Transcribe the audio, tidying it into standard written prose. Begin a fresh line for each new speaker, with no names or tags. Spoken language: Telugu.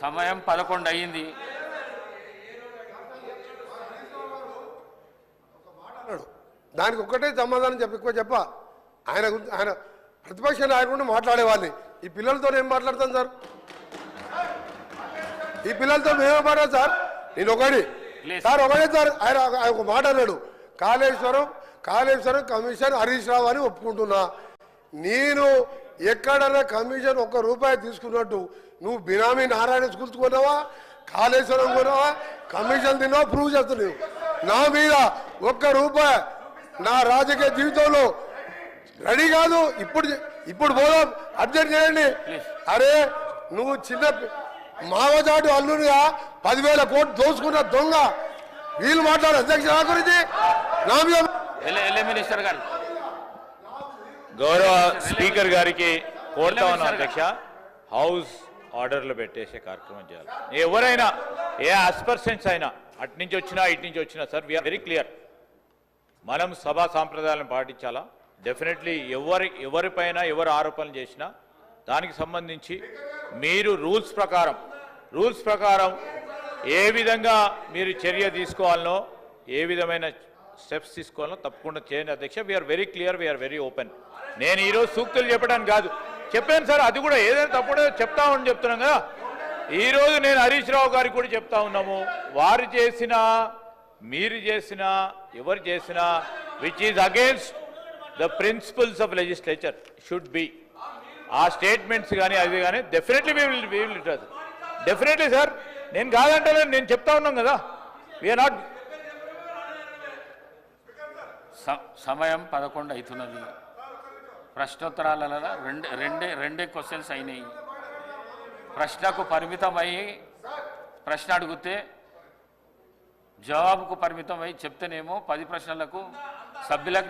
సమయం 11 అయ్యింది.
దానికి ఒక్కటే సమాధానం చెప్ప ఆయన ప్రతిపక్ష నాయకుడు మాట్లాడేవాడిని. ఈ పిల్లలతో ఏం మాట్లాడతాను సార్? ఈ పిల్లలతో మేమే మాట్లాడు సార్. నేను ఒకటి సార్ ఆయన ఒక మాట అన్నాడు, కాళేశ్వరం కమిషన్ హరీష్ రావు అని ఒప్పుకుంటున్నా. నేను ఎక్కడన్నా కమిషన్ ₹1 తీసుకున్నట్టు నువ్వు బినామీ నారాయణ స్కూల్స్ కొన్నావా, కాళేశ్వరం కొన్నావా, కమిషన్ తిన్నావా ప్రూవ్ చేస్తున్నావు. నా మీద ₹1 నా రాజకీయ జీవితంలో రెడీ కాదు. ఇప్పుడు పోదాం, అబ్జెక్ట్ చేయండి. అరే నువ్వు చిన్న మావజాటు అల్లునిగా 10,000 కోట్లు దోసుకున్న దొంగ. వీళ్ళు మాట్లాడు అధ్యక్ష గురించి నా మీద.
మినిస్టర్ గారు,
గౌరవ స్పీకర్ గారికి కోరుతా ఉన్నాం అధ్యక్ష, హౌస్ ఆర్డర్లో పెట్టేసే కార్యక్రమం చేయాలి. ఎవరైనా ఏ ఆస్పర్సెంట్స్ అయినా అటు నుంచి వచ్చినా ఇటు నుంచి వచ్చినా సార్, వీఆర్ వెరీ క్లియర్. మనం సభా సాంప్రదాయాలను పాటించాలా. డెఫినెట్లీ ఎవరిపైన ఎవరు ఆరోపణలు చేసినా దానికి సంబంధించి మీరు రూల్స్ ప్రకారం ఏ విధంగా మీరు చర్య తీసుకోవాలనో, ఏ విధమైన స్టెప్స్ తీసుకోవాలనో తప్పకుండా చేయండి అధ్యక్ష. We are very clear, we are very open. నేను ఈరోజు సూక్తులు చెప్పడానికి కాదు, చెప్పాను సార్. అది కూడా ఏదైనా తప్పుడో చెప్తామని చెప్తున్నాం కదా. ఈరోజు నేను హరీష్ రావు గారికి కూడా చెప్తా ఉన్నాము, వారు చేసినా మీరు చేసినా ఎవరు చేసినా which is against the principles of legislature should be. ఆ స్టేట్మెంట్స్ కానీ అది కానీ definitely we will definitely sir. నేను కాదంటే నేను చెప్తా ఉన్నాం కదా. We are not.
సమయం 11 అవుతున్నది. ప్రశ్నోత్తరాలలో రెండే క్వశ్చన్స్ అయినాయి. ప్రశ్నకు పరిమితమై ప్రశ్న అడిగితే జవాబుకు పరిమితమై చెప్తేనేమో 10 ప్రశ్నలకు సభ్యులకు